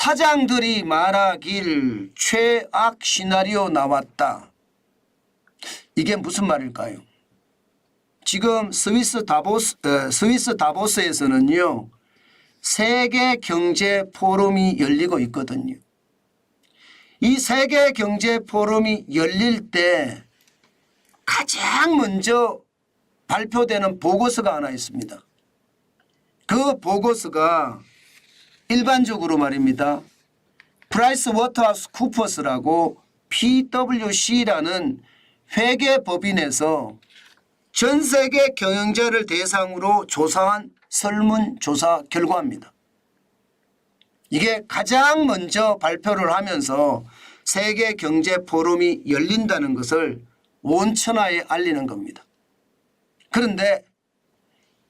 파장들이 말하길 최악 시나리오 나왔다. 이게 무슨 말일까요? 지금 스위스 다보스에서는요, 세계 경제 포럼이 열리고 있거든요. 이 세계 경제 포럼이 열릴 때 가장 먼저 발표되는 보고서가 하나 있습니다. 그 보고서가 일반적으로 말입니다. 프라이스 워터하우스 쿠퍼스라고 PwC라는 회계법인에서 전 세계 경영자를 대상으로 조사한 설문조사 결과입니다. 이게 가장 먼저 발표를 하면서 세계 경제 포럼이 열린다는 것을 온천하에 알리는 겁니다. 그런데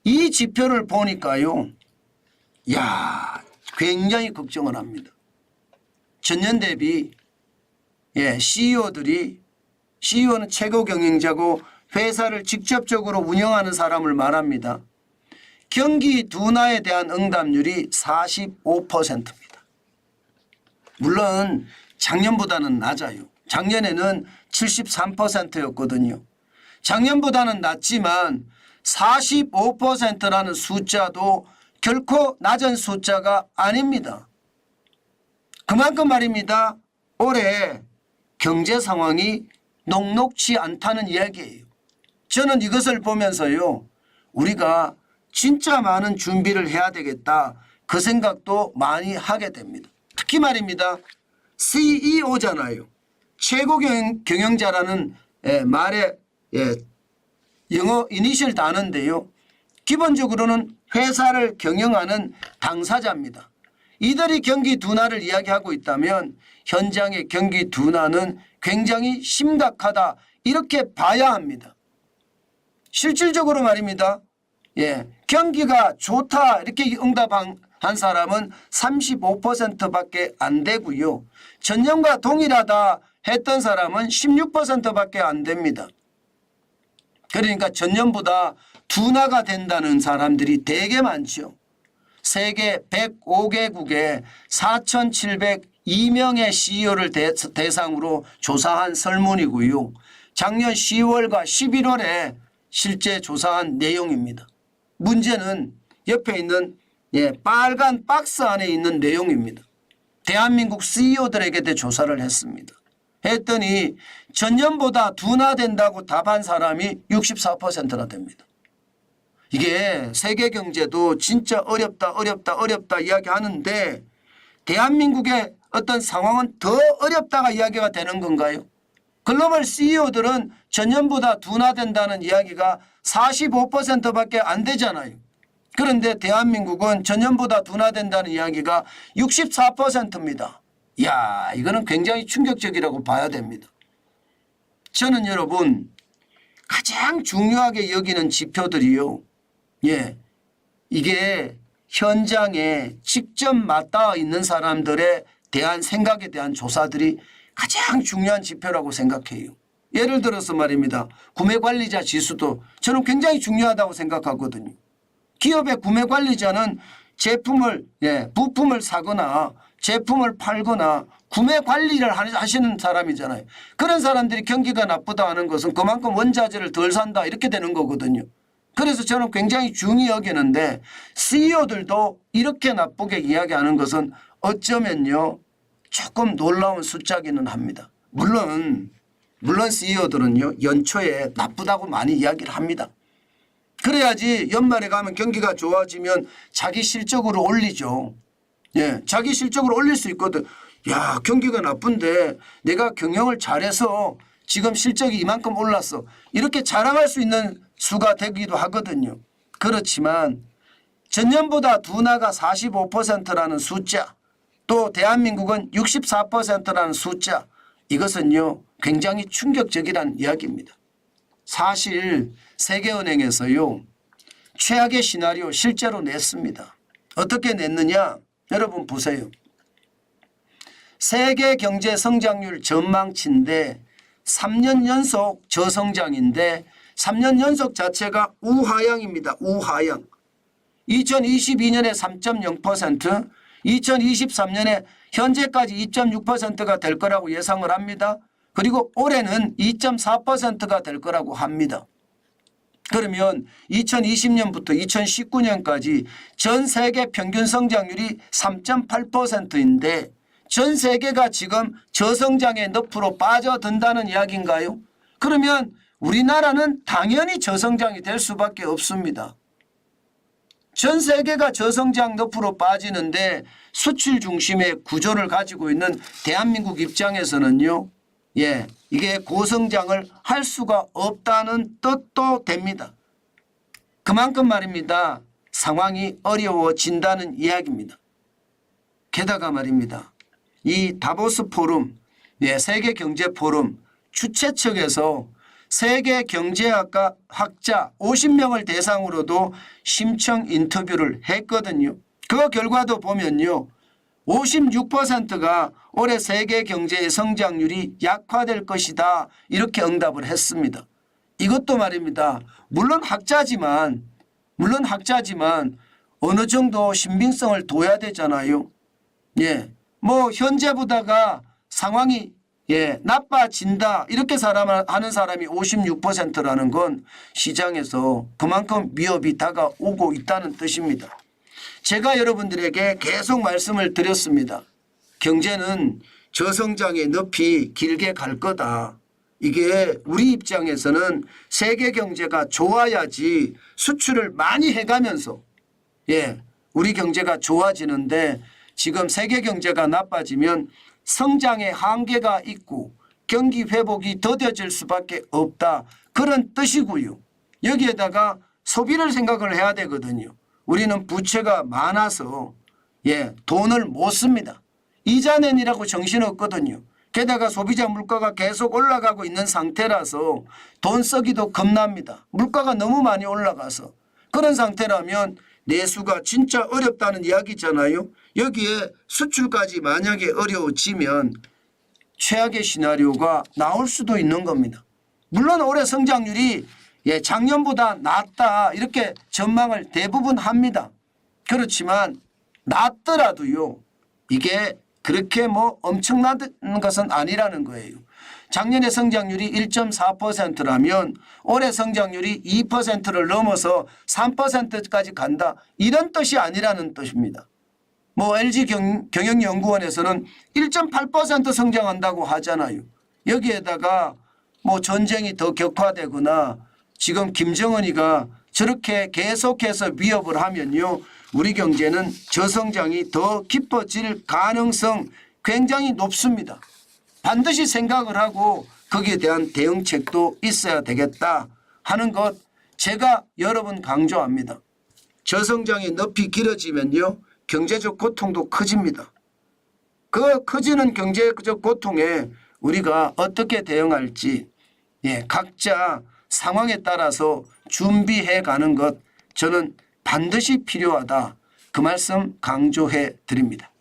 이 지표를 보니까요, 굉장히 걱정을 합니다. 전년 대비 CEO는 최고 경영자고 회사를 직접적으로 운영하는 사람을 말합니다. 경기 둔화에 대한 응답률이 45%입니다. 물론 작년보다는 낮아요. 작년에는 73%였거든요. 작년보다는 낮지만 45%라는 숫자도 결코 낮은 숫자가 아닙니다. 그만큼 말입니다. 올해 경제 상황이 녹록치 않다는 이야기예요. 저는 이것을 보면서요, 우리가 진짜 많은 준비를 해야 되겠다, 그 생각도 많이 하게 됩니다. 특히 말입니다. CEO잖아요. 최고 경영자라는 말에 영어 이니셜 단어인데요. 기본적으로는 회사를 경영하는 당사자입니다. 이들이 경기 둔화를 이야기하고 있다면 현장의 경기 둔화는 굉장히 심각하다, 이렇게 봐야 합니다. 실질적으로 말입니다. 경기가 좋다 이렇게 응답한 사람은 35%밖에 안 되고요. 전년과 동일하다 했던 사람은 16%밖에 안 됩니다. 그러니까 전년보다 둔화가 된다는 사람들이 되게 많죠. 세계 105개국에 4,702명의 CEO를 대상으로 조사한 설문이고요. 작년 10월과 11월에 실제 조사한 내용입니다. 문제는 옆에 있는 빨간 박스 안에 있는 내용입니다. 대한민국 CEO들에게 조사를 했습니다. 했더니 전년보다 둔화된다고 답한 사람이 64%나 됩니다. 이게 세계 경제도 진짜 어렵다 이야기하는데 대한민국의 어떤 상황은 더 어렵다가 이야기가 되는 건가요? 글로벌 CEO들은 전년보다 둔화된다는 이야기가 45%밖에 안 되잖아요. 그런데 대한민국은 전년보다 둔화된다는 이야기가 64%입니다. 이거는 굉장히 충격적이라고 봐야 됩니다. 저는 여러분 가장 중요하게 여기는 지표들이요. 이게 현장에 직접 맞닿아 있는 사람들에 대한 생각에 대한 조사들이 가장 중요한 지표라고 생각해요. 예를 들어서 말입니다. 구매관리자 지수도 저는 굉장히 중요하다고 생각하거든요. 기업의 구매관리자는 부품을 사거나 제품을 팔거나 구매 관리를 하시는 사람이잖아요. 그런 사람들이 경기가 나쁘다 하는 것은 그만큼 원자재를 덜 산다 이렇게 되는 거거든요. 그래서 저는 굉장히 중요히 여기는데 CEO들도 이렇게 나쁘게 이야기하는 것은 어쩌면요 조금 놀라운 숫자기는 합니다. 물론 CEO들은요 연초에 나쁘다고 많이 이야기를 합니다. 그래야지 연말에 가면 경기가 좋아지면 자기 실적으로 올리죠. 자기 실적으로 올릴 수 있거든. 경기가 나쁜데 내가 경영을 잘해서 지금 실적이 이만큼 올랐어. 이렇게 자랑할 수 있는 수가 되기도 하거든요. 그렇지만 전년보다 둔화가 45%라는 숫자, 또 대한민국은 64%라는 숫자, 이것은요 굉장히 충격적이라는 이야기입니다. 사실 세계은행에서요 최악의 시나리오 실제로 냈습니다. 어떻게 냈느냐? 여러분 보세요. 세계 경제 성장률 전망치인데 3년 연속 저성장인데 3년 연속 자체가 우하향입니다. 우하향. 2022년에 3.0%, 2023년에 현재까지 2.6%가 될 거라고 예상을 합니다. 그리고 올해는 2.4%가 될 거라고 합니다. 그러면 2020년부터 2019년까지 전 세계 평균 성장률이 3.8%인데 전 세계가 지금 저성장의 늪으로 빠져든다는 이야기인가요? 그러면 우리나라는 당연히 저성장이 될 수밖에 없습니다. 전 세계가 저성장 늪으로 빠지는데 수출 중심의 구조를 가지고 있는 대한민국 입장에서는요. 이게 고성장을 할 수가 없다는 뜻도 됩니다. 그만큼 말입니다. 상황이 어려워진다는 이야기입니다. 게다가 말입니다. 이 다보스 포럼, 세계 경제 포럼 주최 측에서 세계 경제학과 학자 50명을 대상으로도 심층 인터뷰를 했거든요. 그 결과도 보면요. 56%가 올해 세계 경제의 성장률이 약화될 것이다. 이렇게 응답을 했습니다. 이것도 말입니다. 물론 학자지만 어느 정도 신빙성을 둬야 되잖아요. 현재보다가 상황이 나빠진다 이렇게 하는 사람이 56%라는 건 시장에서 그만큼 위협이 다가오고 있다는 뜻입니다. 제가 여러분들에게 계속 말씀을 드렸습니다. 경제는 저성장의 늪이 길게 갈 거다. 이게 우리 입장에서는 세계 경제가 좋아야지 수출을 많이 해가면서 우리 경제가 좋아지는데 지금 세계 경제가 나빠지면 성장의 한계가 있고 경기 회복이 더뎌질 수밖에 없다. 그런 뜻이고요. 여기에다가 소비를 생각을 해야 되거든요. 우리는 부채가 많아서 돈을 못 씁니다. 이자 내니라고 정신없거든요. 게다가 소비자 물가가 계속 올라가고 있는 상태라서 돈 쓰기도 겁납니다. 물가가 너무 많이 올라가서. 그런 상태라면 내수가 진짜 어렵다는 이야기잖아요. 여기에 수출까지 만약에 어려워지면 최악의 시나리오가 나올 수도 있는 겁니다. 물론 올해 성장률이 작년보다 낫다 이렇게 전망을 대부분 합니다. 그렇지만 낫더라도요. 이게 그렇게 엄청난 것은 아니라는 거예요. 작년에 성장률이 1.4%라면 올해 성장률이 2%를 넘어서 3%까지 간다. 이런 뜻이 아니라는 뜻입니다. LG 경영연구원에서는 1.8% 성장한다고 하잖아요. 여기에다가 전쟁이 더 격화되거나 지금 김정은이가 저렇게 계속해서 위협을 하면요. 우리 경제는 저성장이 더 깊어질 가능성 굉장히 높습니다. 반드시 생각을 하고 거기에 대한 대응책도 있어야 되겠다 하는 것 제가 여러 번 강조합니다. 저성장의 늪이 길어지면요. 경제적 고통도 커집니다. 그 커지는 경제적 고통에 우리가 어떻게 대응할지 각자 상황에 따라서 준비해 가는 것 저는 반드시 필요하다. 그 말씀 강조해 드립니다.